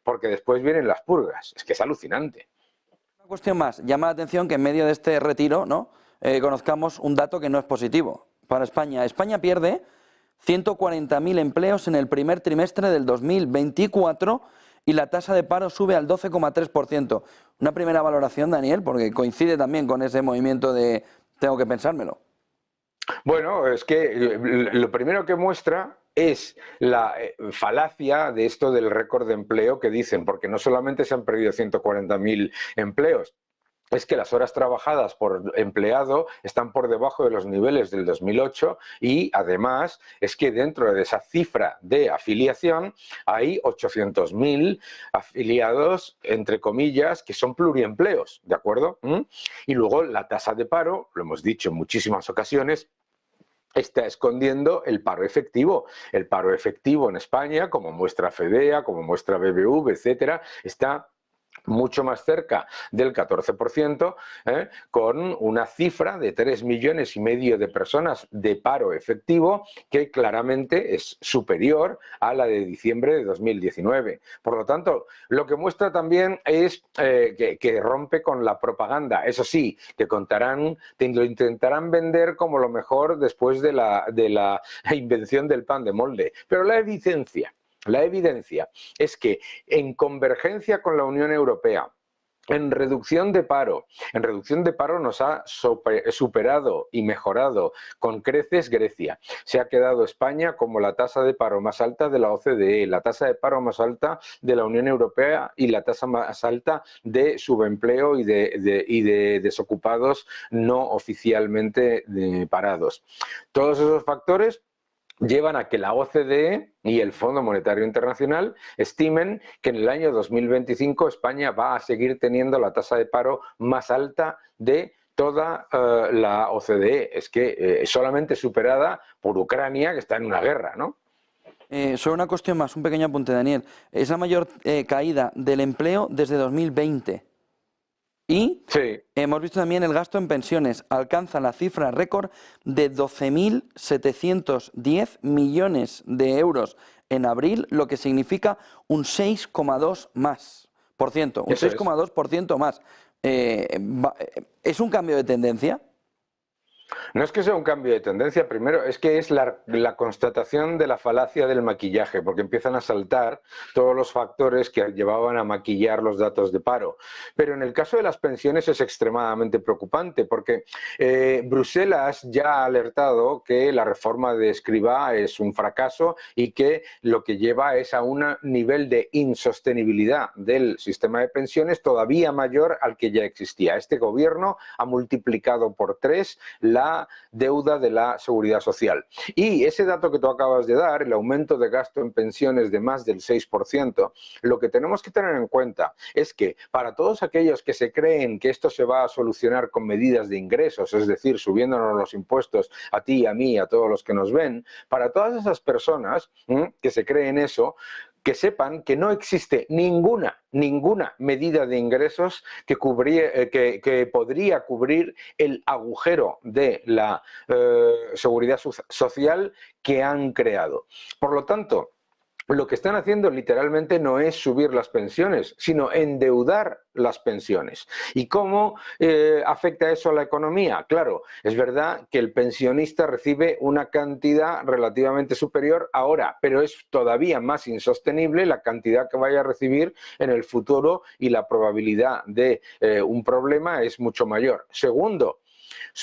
porque después vienen las purgas. Es que es alucinante. Una cuestión más, llama la atención que en medio de este retiro, ¿no?, conozcamos un dato que no es positivo para España. España pierde 140.000 empleos en el primer trimestre del 2024 y la tasa de paro sube al 12,3%. Una primera valoración, Daniel, porque coincide también con ese movimiento de tengo que pensármelo. Bueno, es que lo primero que muestra es la falacia de esto del récord de empleo que dicen, porque no solamente se han perdido 140.000 empleos, es que las horas trabajadas por empleado están por debajo de los niveles del 2008 y además es que dentro de esa cifra de afiliación hay 800.000 afiliados, entre comillas, que son pluriempleos, ¿de acuerdo? Y luego la tasa de paro, lo hemos dicho en muchísimas ocasiones, está escondiendo el paro efectivo. El paro efectivo en España, como muestra FEDEA, como muestra BBV, etcétera, está mucho más cerca del 14%, con una cifra de 3,5 millones de personas de paro efectivo que claramente es superior a la de diciembre de 2019. Por lo tanto, lo que muestra también es que rompe con la propaganda. Eso sí, te lo intentarán vender como lo mejor después de la invención del pan de molde. Pero la evidencia es que en convergencia con la Unión Europea, en reducción de paro nos ha superado y mejorado con creces Grecia. Se ha quedado España como la tasa de paro más alta de la OCDE, la tasa de paro más alta de la Unión Europea y la tasa más alta de subempleo y de desocupados no oficialmente parados. Todos esos factores llevan a que la OCDE y el Fondo Monetario Internacional estimen que en el año 2025 España va a seguir teniendo la tasa de paro más alta de toda la OCDE. Es que solamente superada por Ucrania, que está en una guerra, ¿no? Solo una cuestión más, un pequeño apunte, Daniel. Es la mayor caída del empleo desde 2020. Y sí, hemos visto también el gasto en pensiones. Alcanza la cifra récord de 12.710 millones de euros en abril, lo que significa un 6,2% más. Un 6,2% más. ¿Es un cambio de tendencia? No es que sea un cambio de tendencia, primero es que es la constatación de la falacia del maquillaje, porque empiezan a saltar todos los factores que llevaban a maquillar los datos de paro. Pero en el caso de las pensiones es extremadamente preocupante, porque Bruselas ya ha alertado que la reforma de Escrivá es un fracaso y que lo que lleva es a un nivel de insostenibilidad del sistema de pensiones todavía mayor al que ya existía. Este gobierno ha multiplicado por 3 la deuda de la seguridad social. Y ese dato que tú acabas de dar, el aumento de gasto en pensiones de más del 6%, lo que tenemos que tener en cuenta es que para todos aquellos que se creen que esto se va a solucionar con medidas de ingresos, es decir, subiéndonos los impuestos a ti, a mí, a todos los que nos ven, para todas esas personas que se creen eso, que sepan que no existe ninguna medida de ingresos que podría cubrir el agujero de la seguridad social que han creado. Por lo tanto, lo que están haciendo literalmente no es subir las pensiones, sino endeudar las pensiones. ¿Y cómo afecta eso a la economía? Claro, es verdad que el pensionista recibe una cantidad relativamente superior ahora, pero es todavía más insostenible la cantidad que vaya a recibir en el futuro y la probabilidad de un problema es mucho mayor. Segundo,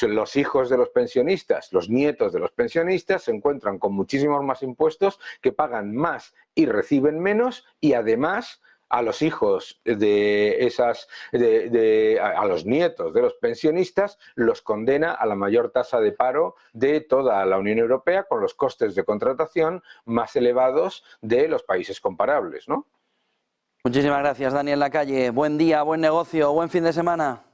los hijos de los pensionistas, los nietos de los pensionistas se encuentran con muchísimos más impuestos, que pagan más y reciben menos, y además a los hijos a los nietos de los pensionistas los condena a la mayor tasa de paro de toda la Unión Europea, con los costes de contratación más elevados de los países comparables, ¿no? Muchísimas gracias, Daniel Lacalle. Buen día, buen negocio, buen fin de semana.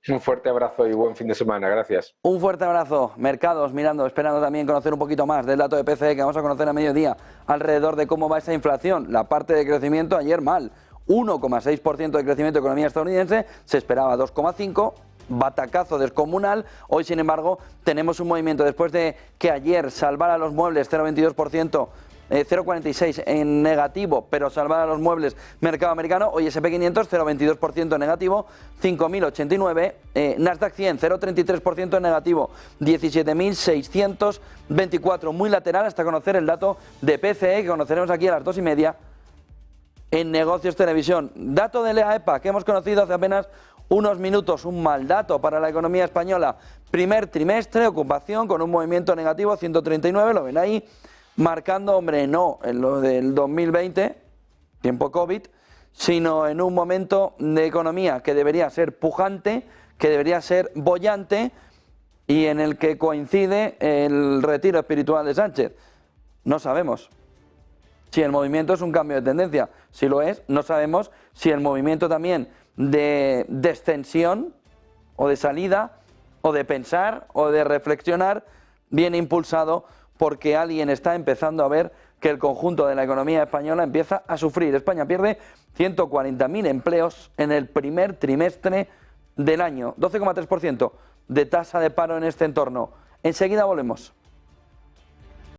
Un fuerte abrazo y buen fin de semana, gracias. Un fuerte abrazo. Mercados mirando, esperando también conocer un poquito más del dato de PCE que vamos a conocer a mediodía, alrededor de cómo va esa inflación. La parte de crecimiento ayer mal, 1,6% de crecimiento de economía estadounidense, se esperaba 2,5%. Batacazo descomunal. Hoy, sin embargo, tenemos un movimiento después de que ayer salvara los muebles 0,22%, 0,46 en negativo, pero salvar a los muebles, mercado americano. Hoy S&P 500, 0,22% en negativo, 5.089. Nasdaq 100, 0,33% en negativo, 17.624. Muy lateral hasta conocer el dato de PCE, que conoceremos aquí a las 2:30 en Negocios Televisión. Dato de la EPA, que hemos conocido hace apenas unos minutos, un mal dato para la economía española. Primer trimestre, ocupación con un movimiento negativo, 139, lo ven ahí, marcando, hombre, no en lo del 2020, tiempo COVID, sino en un momento de economía que debería ser pujante, que debería ser boyante y en el que coincide el retiro espiritual de Sánchez. No sabemos si el movimiento es un cambio de tendencia. Si lo es, no sabemos si el movimiento también de descensión o de salida o de pensar o de reflexionar viene impulsado porque alguien está empezando a ver que el conjunto de la economía española empieza a sufrir. España pierde 140.000 empleos en el primer trimestre del año, 12,3% de tasa de paro en este entorno. Enseguida volvemos.